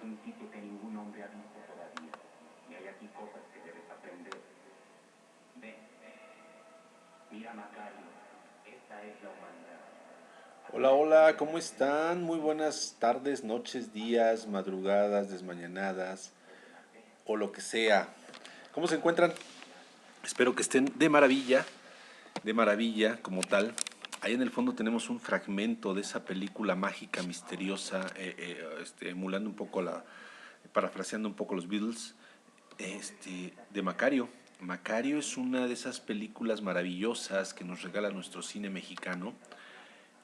principio que ningún hombre ha visto todavía. Y hay aquí cosas que debes aprender. Ven, mira Macario, esta es la humanidad. Hola, hola, ¿cómo están? Muy buenas tardes, noches, días, madrugadas, desmañanadas o lo que sea. ¿Cómo se encuentran? Espero que estén de maravilla como tal. Ahí en el fondo tenemos un fragmento de esa película mágica, misteriosa, emulando un poco parafraseando un poco los Beatles, de Macario. Macario es una de esas películas maravillosas que nos regala nuestro cine mexicano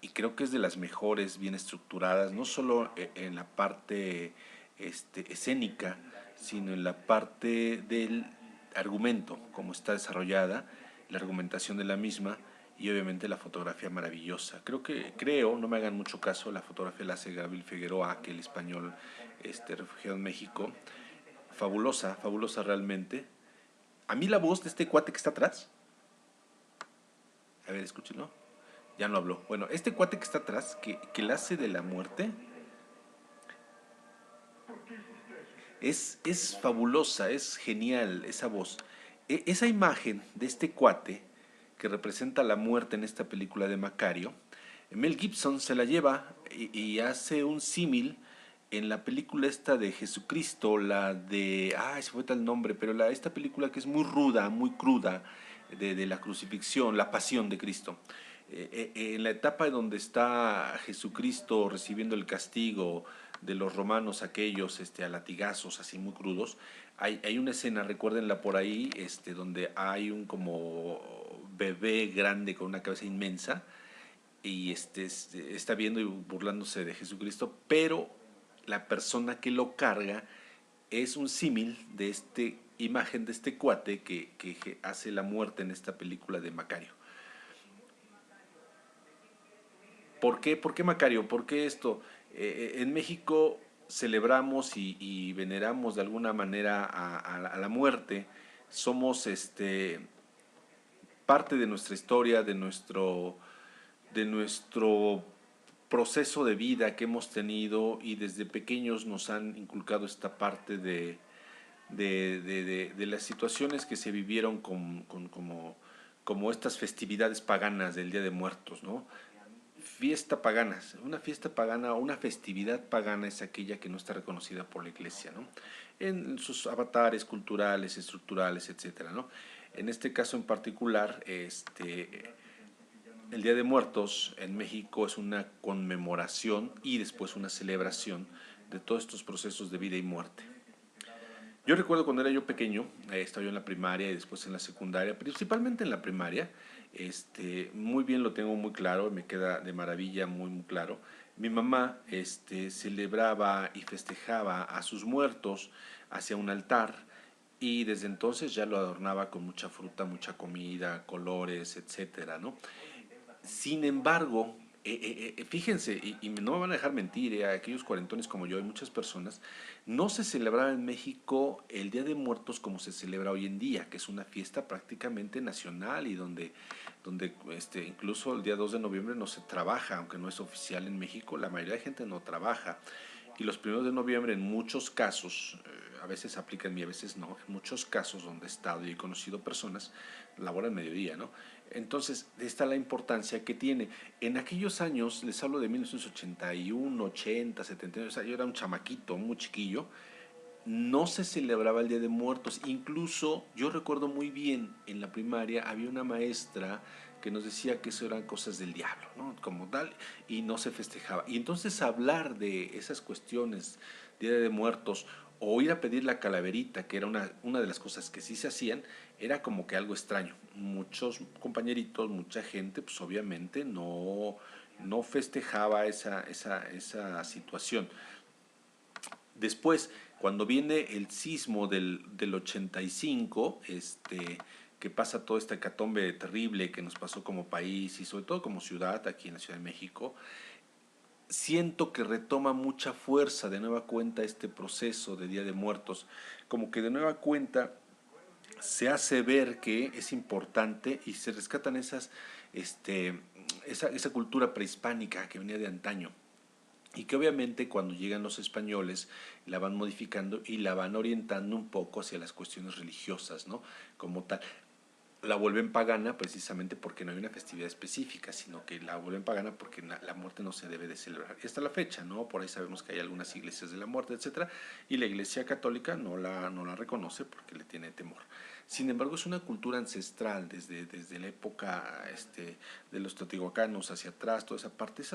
y creo que es de las mejores, bien estructuradas, no solo en la parte escénica, sino en la parte del argumento, cómo está desarrollada, la argumentación de la misma y obviamente la fotografía maravillosa. Creo, no me hagan mucho caso, la fotografía la hace Gabriel Figueroa, que el español refugiado en México. Fabulosa, fabulosa realmente. A mí la voz de este cuate que está atrás, a ver, escúchenlo. Ya no habló. Bueno, este cuate que está atrás, que la hace de la muerte, es fabulosa, es genial esa voz. Esa imagen de este cuate que representa la muerte en esta película de Macario, Mel Gibson se la lleva y hace un símil en la película esta de Jesucristo, la de, se fue tal nombre, pero esta película que es muy ruda, muy cruda, de la crucifixión, la pasión de Cristo. En la etapa donde está Jesucristo recibiendo el castigo de los romanos aquellos a latigazos así muy crudos, hay una escena, recuérdenla por ahí, donde hay un como bebé grande con una cabeza inmensa y está viendo y burlándose de Jesucristo, pero la persona que lo carga es un símil de esta imagen de este cuate que hace la muerte en esta película de Macario. ¿Por qué Macario? ¿Por qué esto? En México celebramos y veneramos de alguna manera a la muerte. Somos parte de nuestra historia, de nuestro proceso de vida que hemos tenido y desde pequeños nos han inculcado esta parte de las situaciones que se vivieron como estas festividades paganas del Día de Muertos, ¿no? Una fiesta pagana o una festividad pagana es aquella que no está reconocida por la iglesia, ¿no? En sus avatares culturales, estructurales, etcétera, ¿no? En este caso en particular, el Día de Muertos en México es una conmemoración y después una celebración de todos estos procesos de vida y muerte. Yo recuerdo cuando era yo pequeño, estaba yo en la primaria y después en la secundaria, principalmente en la primaria, muy bien lo tengo muy claro, me queda de maravilla muy, muy claro. Mi mamá celebraba y festejaba a sus muertos hacia un altar y desde entonces ya lo adornaba con mucha fruta, mucha comida, colores, etcétera, ¿no? Sin embargo, fíjense, y no me van a dejar mentir, aquellos cuarentones como yo, hay muchas personas, no se celebraba en México el Día de Muertos como se celebra hoy en día, que es una fiesta prácticamente nacional y donde incluso el día 2 de noviembre no se trabaja, aunque no es oficial en México, la mayoría de gente no trabaja. Y los primeros de noviembre en muchos casos, a veces aplica en mí, a veces no, en muchos casos donde he estado y he conocido personas, laboran mediodía, ¿no? Entonces, esta es la importancia que tiene. En aquellos años, les hablo de 1981, 80, 70, o sea, yo era un chamaquito, muy chiquillo, no se celebraba el Día de Muertos. Incluso yo recuerdo muy bien en la primaria había una maestra que nos decía que eso eran cosas del diablo, ¿no? Como tal, y no se festejaba. Y entonces hablar de esas cuestiones, Día de Muertos, o ir a pedir la calaverita, que era una de las cosas que sí se hacían, era como que algo extraño. Muchos compañeritos, mucha gente, pues obviamente no festejaba esa situación. Después, cuando viene el sismo del 85, que pasa toda esta hecatombe terrible que nos pasó como país y sobre todo como ciudad, aquí en la Ciudad de México, siento que retoma mucha fuerza de nueva cuenta este proceso de Día de Muertos, como que de nueva cuenta se hace ver que es importante y se rescatan esa cultura prehispánica que venía de antaño. y que obviamente cuando llegan los españoles la van modificando y la van orientando un poco hacia las cuestiones religiosas, ¿no? Como tal. La vuelven pagana precisamente porque no hay una festividad específica, sino que la vuelven pagana porque la muerte no se debe de celebrar. Y hasta la fecha, ¿no? Por ahí sabemos que hay algunas iglesias de la muerte, etcétera, y la iglesia católica no la reconoce porque le tiene temor. Sin embargo, es una cultura ancestral desde la época de los teotihuacanos hacia atrás, toda esa parte es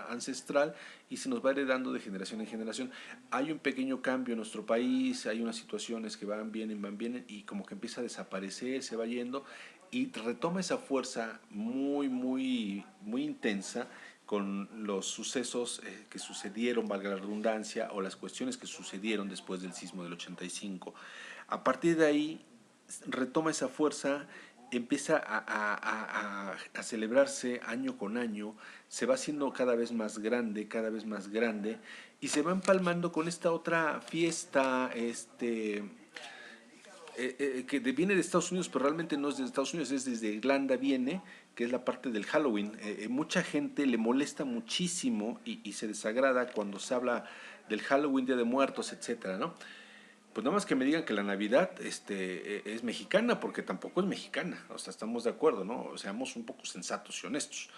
ancestral y se nos va heredando de generación en generación. Hay un pequeño cambio en nuestro país, hay unas situaciones que van bien y como que empieza a desaparecer, se va yendo y retoma esa fuerza muy intensa con los sucesos que sucedieron, valga la redundancia, o las cuestiones que sucedieron después del sismo del 85. A partir de ahí retoma esa fuerza, empieza a celebrarse año con año, se va haciendo cada vez más grande, y se va empalmando con esta otra fiesta, que viene de Estados Unidos, pero realmente no es de Estados Unidos, es desde Irlanda viene, que es la parte del Halloween. Mucha gente le molesta muchísimo y se desagrada cuando se habla del Halloween, Día de Muertos, etcétera, ¿no? Pues nada más que me digan que la Navidad es mexicana, porque tampoco es mexicana, o sea, estamos de acuerdo, ¿no? Seamos un poco sensatos y honestos.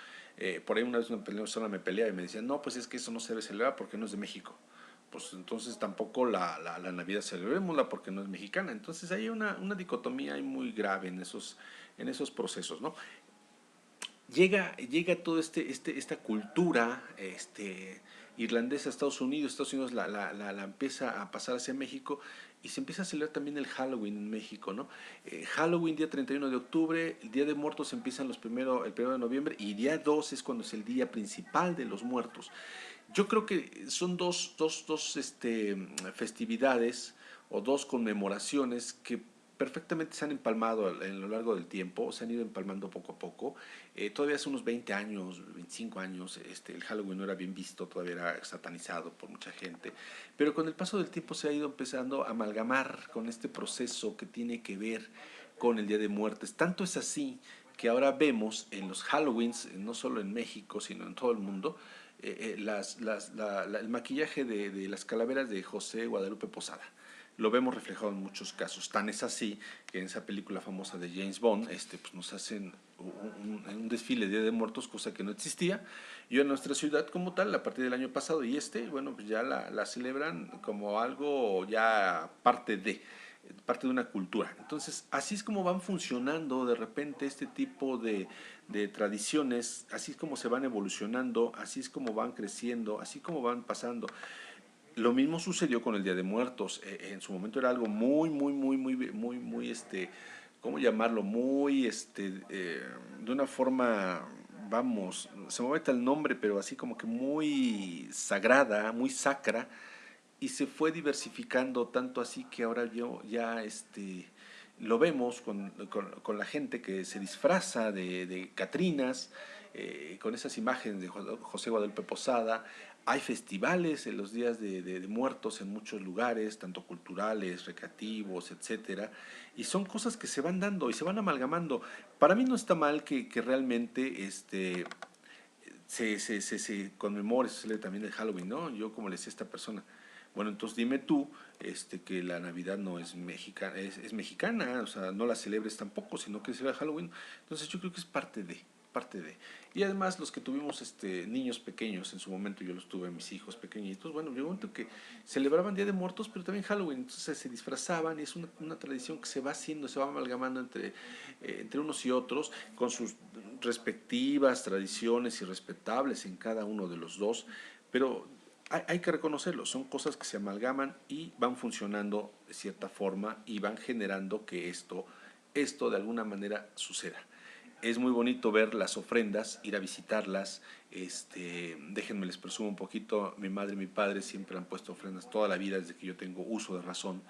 Por ahí una vez una persona me peleaba y me decía, no, pues es que eso no se debe celebrar porque no es de México. Pues entonces tampoco la Navidad celebrémosla porque no es mexicana. Entonces hay una dicotomía ahí muy grave en esos procesos, ¿no? Llega toda esta cultura irlandesa a Estados Unidos la empieza a pasar hacia México y se empieza a celebrar también el Halloween en México, ¿no? Halloween, día 31 de octubre, el Día de Muertos empiezan el 1 de noviembre y día 2 es cuando es el día principal de los muertos. Yo creo que son dos festividades o dos conmemoraciones que perfectamente se han empalmado a lo largo del tiempo, se han ido empalmando poco a poco. Todavía hace unos 20 años, 25 años, el Halloween no era bien visto, todavía era satanizado por mucha gente, pero con el paso del tiempo se ha ido empezando a amalgamar con este proceso que tiene que ver con el Día de Muertes. Tanto es así que ahora vemos en los Halloweens, no solo en México, sino en todo el mundo, el maquillaje de las calaveras de José Guadalupe Posada. Lo vemos reflejado en muchos casos. Tan es así que en esa película famosa de James Bond pues nos hacen un desfile de Día de Muertos, cosa que no existía. Y en nuestra ciudad como tal, a partir del año pasado, y bueno, pues ya la celebran como algo ya parte de una cultura. Entonces, así es como van funcionando de repente este tipo de tradiciones, así es como se van evolucionando, así es como van creciendo, así como van pasando. Lo mismo sucedió con el Día de Muertos. En su momento era algo ¿cómo llamarlo? De una forma, vamos, se me mete el nombre, pero así como que muy sagrada, muy sacra, y se fue diversificando tanto así que ahora yo ya lo vemos con la gente que se disfraza de Catrinas, con esas imágenes de José Guadalupe Posada. Hay festivales en los días de muertos en muchos lugares, tanto culturales, recreativos, etcétera, y son cosas que se van dando y se van amalgamando. Para mí no está mal que realmente se conmemore, se celebra también el Halloween, ¿no? Yo como le decía a esta persona, bueno, entonces dime tú que la Navidad no es mexicana, es mexicana, o sea, no la celebres tampoco, sino que celebra Halloween. Entonces yo creo que es parte de. Y además los que tuvimos niños pequeños, en su momento yo los tuve, mis hijos pequeñitos, bueno, llegó un momento que celebraban Día de Muertos, pero también Halloween, entonces se disfrazaban y es una tradición que se va haciendo, se va amalgamando entre unos y otros, con sus respectivas tradiciones y respetables en cada uno de los dos, pero hay que reconocerlo, son cosas que se amalgaman y van funcionando de cierta forma y van generando que esto de alguna manera suceda. Es muy bonito ver las ofrendas, ir a visitarlas. Déjenme les presumo un poquito, mi madre y mi padre siempre han puesto ofrendas toda la vida desde que yo tengo uso de razón,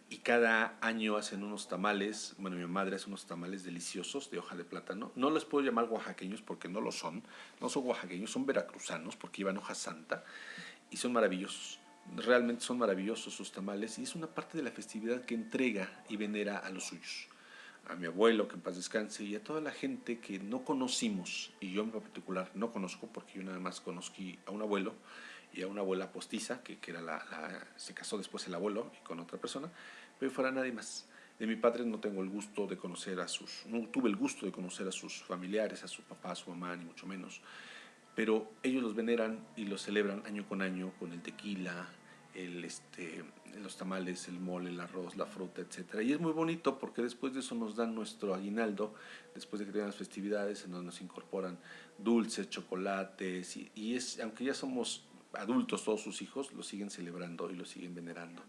y cada año hacen unos tamales. Bueno, mi madre hace unos tamales deliciosos de hoja de plátano. No les puedo llamar oaxaqueños porque no lo son, no son oaxaqueños, son veracruzanos porque llevan hoja santa y son maravillosos. Realmente son maravillosos sus tamales y es una parte de la festividad que entrega y venera a los suyos. A mi abuelo, que en paz descanse, y a toda la gente que no conocimos, y yo en particular no conozco porque yo nada más conocí a un abuelo, y a una abuela postiza, que era se casó después el abuelo y con otra persona, pero fuera nadie más. De mi padre no tengo el gusto de conocer no tuve el gusto de conocer a sus familiares, a su papá, a su mamá, ni mucho menos, pero ellos los veneran y los celebran año con año con el tequila, los tamales, el mole, el arroz, la fruta, etcétera. Y es muy bonito porque después de eso nos dan nuestro aguinaldo, después de que tengan las festividades, en donde nos incorporan dulces, chocolates, aunque ya somos adultos todos sus hijos, lo siguen celebrando y lo siguen venerando.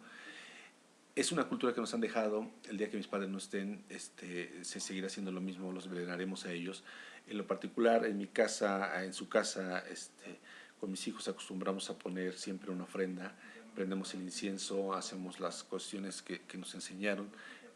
Es una cultura que nos han dejado. El día que mis padres no estén, se seguirá haciendo lo mismo, los veneraremos a ellos. En lo particular, en mi casa, en su casa, con mis hijos acostumbramos a poner siempre una ofrenda, prendemos el incienso, hacemos las cuestiones que nos enseñaron.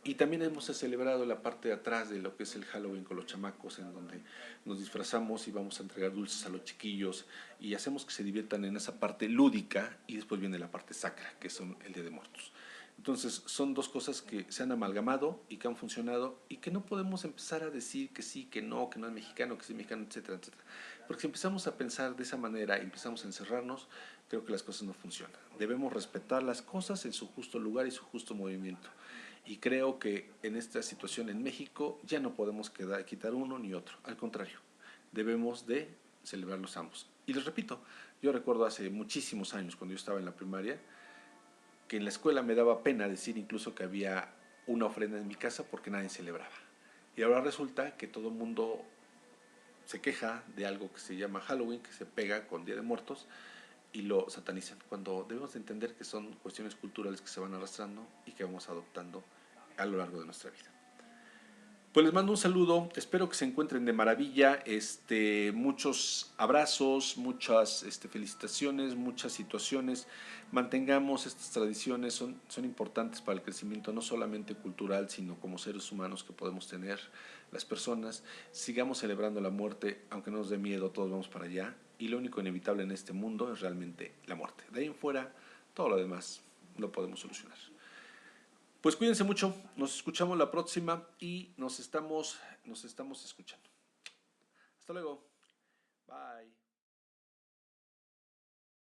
Y también hemos celebrado la parte de atrás de lo que es el Halloween con los chamacos, en donde nos disfrazamos y vamos a entregar dulces a los chiquillos y hacemos que se diviertan en esa parte lúdica, y después viene la parte sacra, que son el Día de Muertos. Entonces son dos cosas que se han amalgamado y que han funcionado, y que no podemos empezar a decir que sí, que no es mexicano, que sí es mexicano, etcétera, etcétera. Porque si empezamos a pensar de esa manera y empezamos a encerrarnos, creo que las cosas no funcionan. Debemos respetar las cosas en su justo lugar y su justo movimiento. Y creo que en esta situación en México ya no podemos quitar uno ni otro. Al contrario, debemos de celebrarlos ambos. Y les repito, yo recuerdo hace muchísimos años, cuando yo estaba en la primaria, que en la escuela me daba pena decir incluso que había una ofrenda en mi casa porque nadie celebraba. Y ahora resulta que todo el mundo se queja de algo que se llama Halloween, que se pega con Día de Muertos, y lo satanizan, cuando debemos de entender que son cuestiones culturales que se van arrastrando y que vamos adoptando a lo largo de nuestra vida. Pues les mando un saludo, espero que se encuentren de maravilla, muchos abrazos, muchas felicitaciones, muchas situaciones. Mantengamos estas tradiciones, son importantes para el crecimiento no solamente cultural, sino como seres humanos que podemos tener las personas. Sigamos celebrando la muerte, aunque no nos dé miedo, todos vamos para allá, y lo único inevitable en este mundo es realmente la muerte. De ahí en fuera, todo lo demás lo podemos solucionar. Pues cuídense mucho, nos escuchamos la próxima y nos estamos escuchando. Hasta luego. Bye.